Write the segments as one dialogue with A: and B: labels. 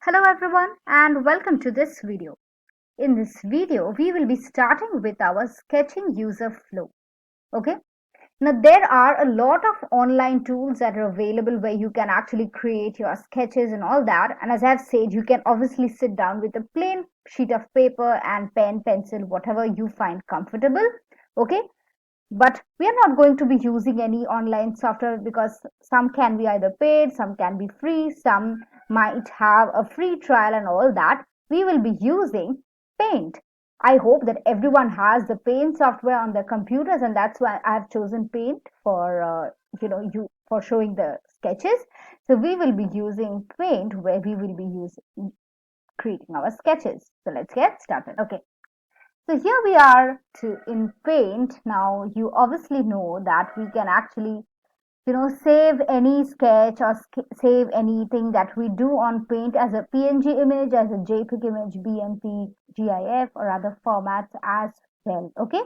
A: Hello everyone and welcome to this video. In this video, we will be starting with our sketching user flow. Okay. Now there are a lot of online tools that are available where you can actually create your sketches and all that. And as I've said, you can obviously sit down with a plain sheet of paper and pen, pencil, whatever you find comfortable. Okay. But we are not going to be using any online software because some can be either paid, some can be free, some might have a free trial and all that. We will be using Paint. I hope that everyone has the Paint software on their computers, and that's why I have chosen Paint for you for showing the sketches. So we will be using Paint where we will be using creating our sketches. So let's get started. Okay. So here we are in Paint. Now you obviously know that we can actually, save any sketch or save anything that we do on Paint as a PNG image, as a JPEG image, BMP, GIF, or other formats as well. Okay.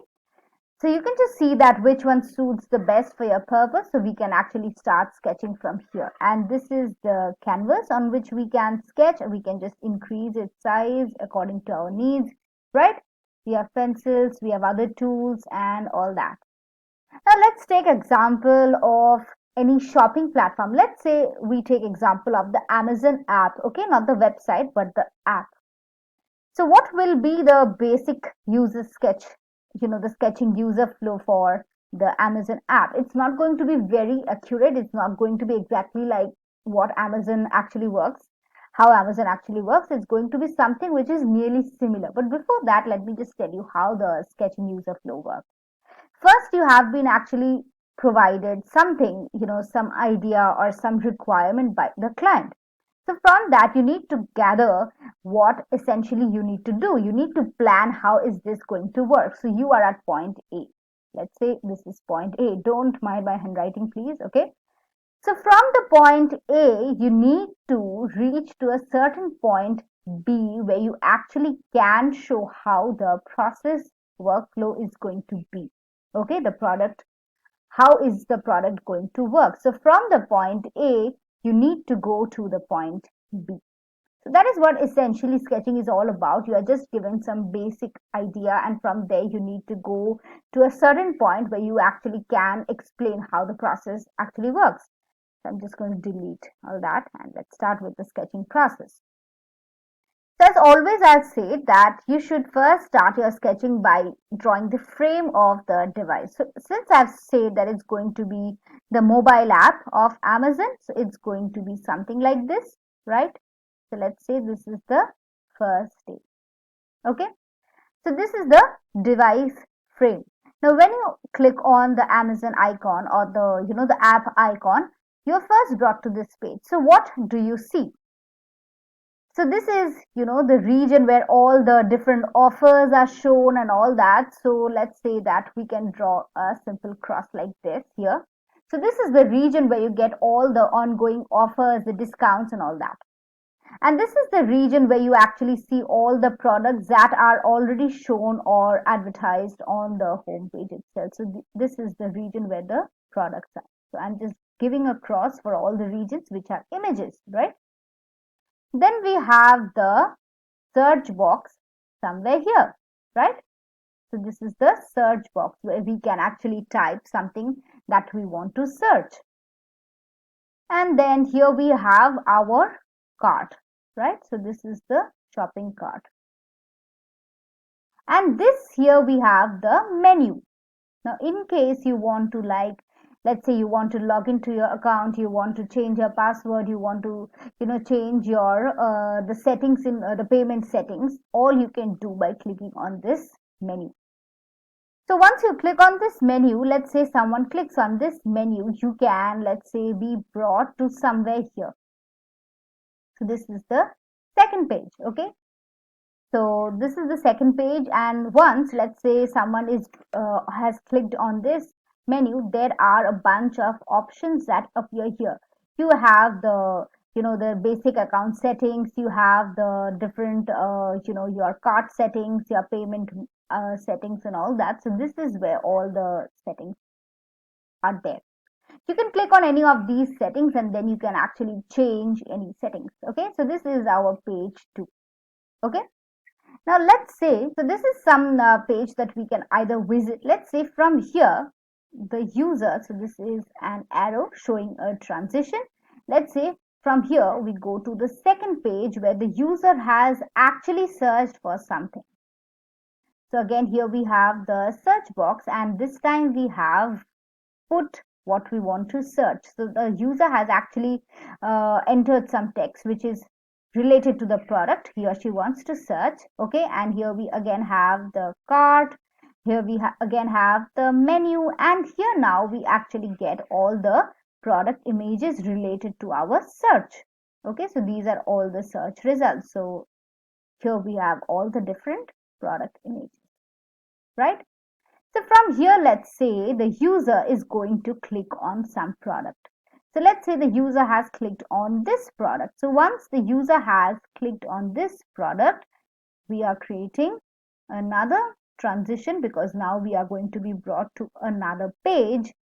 A: So you can just see that which one suits the best for your purpose. So we can actually start sketching from here. And this is the canvas on which we can sketch. We can just increase its size according to our needs, right? We have pencils, we have other tools and all that. Now let's take example of any shopping platform. Let's say we take example of the Amazon app, okay? Not the website, but the app. So what will be the basic user sketch, the sketching user flow for the Amazon app? It's not going to be very accurate. It's not going to be exactly like what Amazon actually works, how Amazon actually works. It's going to be something which is nearly similar. But before that, let me just tell you how the sketching user flow works. First, you have been actually provided something, some idea or some requirement by the client. So from that, you need to gather what essentially you need to do. You need to plan how is this going to work. So you are at point A. Let's say this is point A. Don't mind my handwriting, please. Okay. So from the point A, you need to reach to a certain point B where you actually can show how the process workflow is going to be. Okay, the product, how is the product going to work? So from the point A, you need to go to the point B. So that is what essentially sketching is all about. You are just given some basic idea, and from there you need to go to a certain point where you actually can explain how the process actually works. So I'm just going to delete all that and let's start with the sketching process. So as always, I'll say that you should first start your sketching by drawing the frame of the device. So since I've said that it's going to be the mobile app of Amazon, so it's going to be something like this, right? So let's say this is the first stage. Okay. So this is the device frame. Now when you click on the Amazon icon or the app icon, you're first brought to this page. So what do you see? So this is, the region where all the different offers are shown and all that. So let's say that we can draw a simple cross like this here. So this is the region where you get all the ongoing offers, the discounts and all that. And this is the region where you actually see all the products that are already shown or advertised on the home page itself. So this is the region where the products are. So I'm just giving a cross for all the regions which are images, right? Then we have the search box somewhere here, right? So this is the search box where we can actually type something that we want to search. And then here we have our cart, right? So this is the shopping cart. And this here we have the menu. Now in case you want to let's say you want to log into your account, you want to change your password, you want to change your the settings in the payment settings, all you can do by clicking on this menu. So once you click on this menu, let's say someone clicks on this menu, you can, let's say, be brought to somewhere here. So this is the second page. Okay, so this is the second page, and once let's say someone has clicked on this menu, there are a bunch of options that appear here. You have the basic account settings, you have the different your cart settings, your payment settings and all that. So this is where all the settings are there. You can click on any of these settings and then you can actually change any settings. Okay, so this is our page 2. Okay, now let's say, so this is some page that we can either visit. Let's say from here, the user, so this is an arrow showing a transition. Let's say from here we go to the second page where the user has actually searched for something. So again, here we have the search box, and this time we have put what we want to search. So the user has actually entered some text which is related to the product he or she wants to search. Okay, and here we again have the cart. Here we again have the menu, and here now we actually get all the product images related to our search. Okay, so these are all the search results. So here we have all the different product images, right? So from here, let's say the user is going to click on some product. So let's say the user has clicked on this product. So once the user has clicked on this product, we are creating another transition, because now we are going to be brought to another page.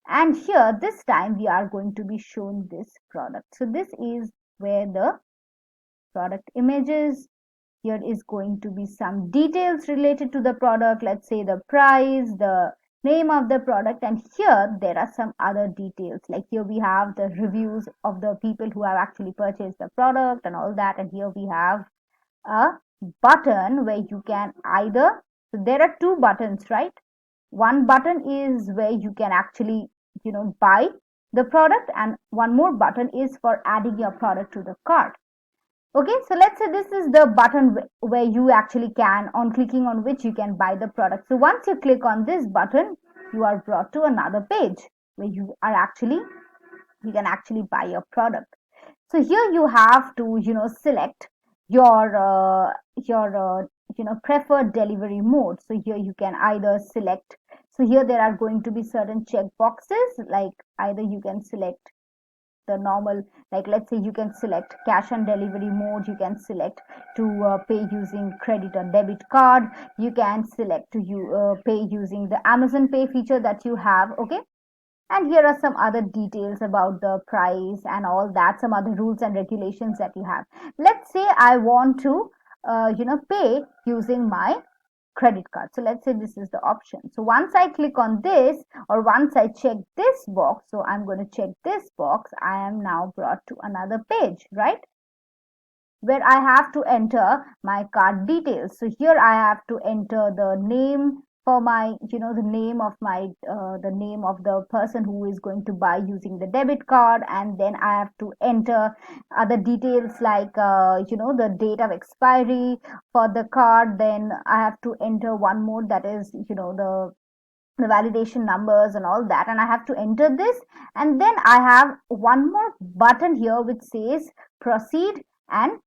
A: And here, this time we are going to be shown this product. So this is where the product images. Here is going to be some details related to the product. Let's say the price, the name of the product, and here there are some other details. Like here we have the reviews of the people who have actually purchased the product and all that. And here we have a button where you can either, so there are two buttons, right? One button is where you can actually, buy the product, and one more button is for adding your product to the cart. Okay, so let's say this is the button where you actually can, on clicking on which you can buy the product. So once you click on this button, you are brought to another page where you can actually buy your product. So here you have to, select your preferred delivery mode. So here you can either select, so here there are going to be certain check boxes, like either you can select the normal, like let's say you can select cash on delivery mode, you can select to pay using credit or debit card, you can select to pay using the Amazon Pay feature that you have. Okay, and here are some other details about the price and all that, some other rules and regulations that you have. Let's say I want to pay using my credit card. So let's say this is the option. So once I click on this, or once I check this box, so I'm going to check this box, I am now brought to another page, right? Where I have to enter my card details. So here I have to enter the name for my, the name of my, the name of the person who is going to buy using the debit card, and then I have to enter other details like, the date of expiry for the card. Then I have to enter one more, that is, the validation numbers and all that, and I have to enter this. And then I have one more button here which says proceed, and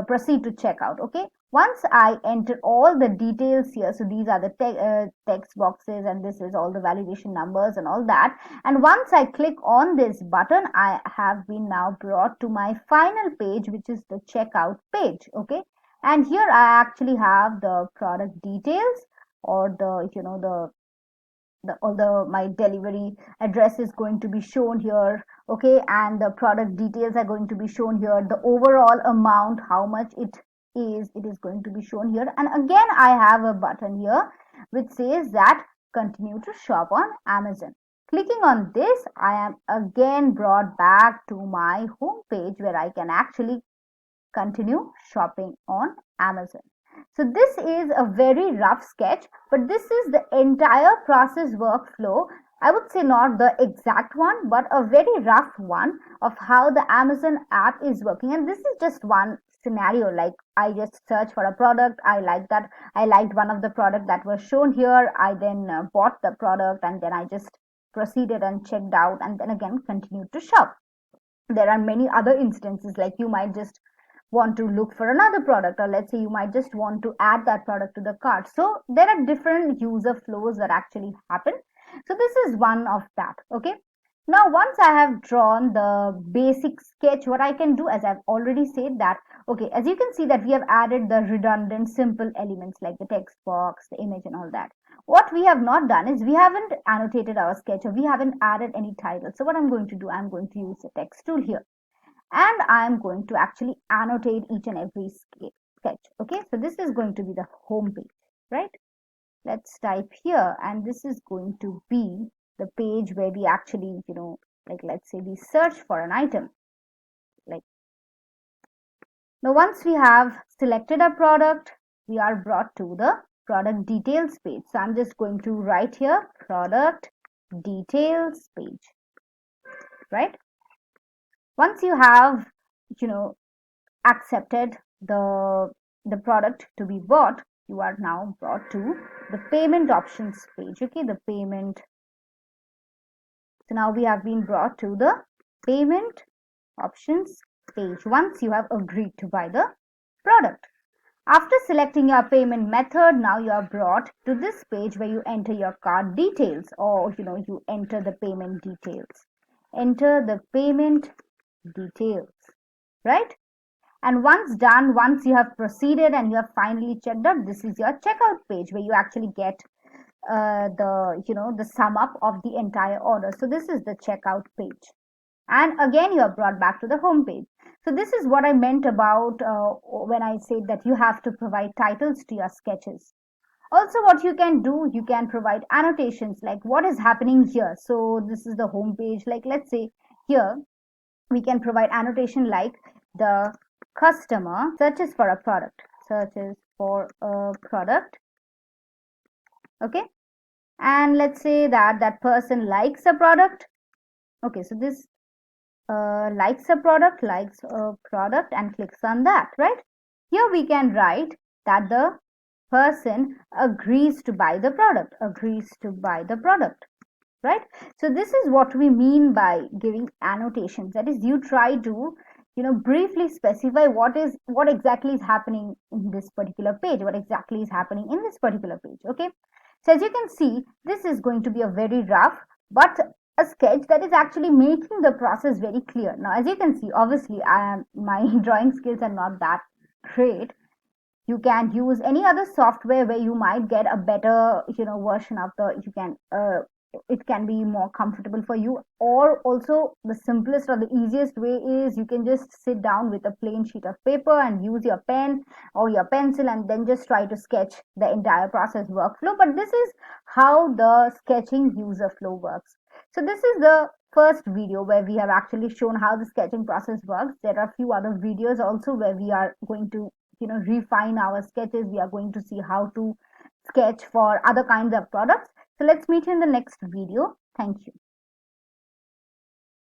A: proceed to checkout. Okay, once I enter all the details here, so these are the text boxes, and this is all the validation numbers and all that, and once I click on this button, I have been now brought to my final page, which is the checkout page. Okay, and here I actually have the product details, or the, all the my delivery address is going to be shown here. Okay, and the product details are going to be shown here, the overall amount, how much it is going to be shown here. And again, I have a button here which says that continue to shop on Amazon. Clicking on this, I am again brought back to my home page where I can actually continue shopping on Amazon. So this is a very rough sketch, but this is the entire process workflow. I would say not the exact one, but a very rough one of how the Amazon app is working. And this is just one scenario. Like I just searched for a product. I liked one of the product that was shown here. I then bought the product, and then I just proceeded and checked out, and then again continued to shop. There are many other instances, like you might just want to look for another product, or let's say you might just want to add that product to the cart. So there are different user flows that actually happen. So this is one of that. Okay, Now, once I have drawn the basic sketch, what I can do, as I've already said that, okay, as you can see that we have added the redundant simple elements like the text box, the image and all that. What we have not done is we haven't annotated our sketch, or we haven't added any title. So what I'm going to do, I'm going to use the text tool here, and I'm going to actually annotate each and every sketch. Okay, so this is going to be the home page, right? Let's type here, and this is going to be the page where we actually, like, let's say we search for an item. Like, now once we have selected a product, we are brought to the product details page. So I'm just going to write here product details page, right? Once you have, you know accepted the product to be bought, you are now brought to the payment options page. Okay, the payment. So now we have been brought to the payment options page once you have agreed to buy the product. After selecting your payment method, now you are brought to this page where you enter your card details, or you enter the payment details. Enter the payment details, right? And once done, once you have proceeded and you have finally checked out, this is your checkout page where you actually get the sum up of the entire order. So this is the checkout page, and again you are brought back to the home page. So this is what I meant about when I said that you have to provide titles to your sketches. Also, what you can do, you can provide annotations like what is happening here. So this is the home page. Like, let's say here we can provide annotation like the customer searches for a product, okay, and let's say that that person likes a product. Okay, so this likes a product and clicks on that, right? Here we can write that the person agrees to buy the product, right? So this is what we mean by giving annotations. That is, you try to briefly specify what exactly is happening in this particular page, what exactly is happening in this particular page. Okay, so as you can see, this is going to be a very rough but a sketch that is actually making the process very clear. Now, as you can see, obviously my drawing skills are not that great. You can use any other software where you might get a better version of the you can it can be more comfortable for you, or also the simplest or the easiest way is you can just sit down with a plain sheet of paper and use your pen or your pencil and then just try to sketch the entire process workflow. But this is how the sketching user flow works. So this is the first video where we have actually shown how the sketching process works. There are a few other videos also where we are going to refine our sketches. We are going to see how to sketch for other kinds of products. So let's meet you in the next video. Thank you.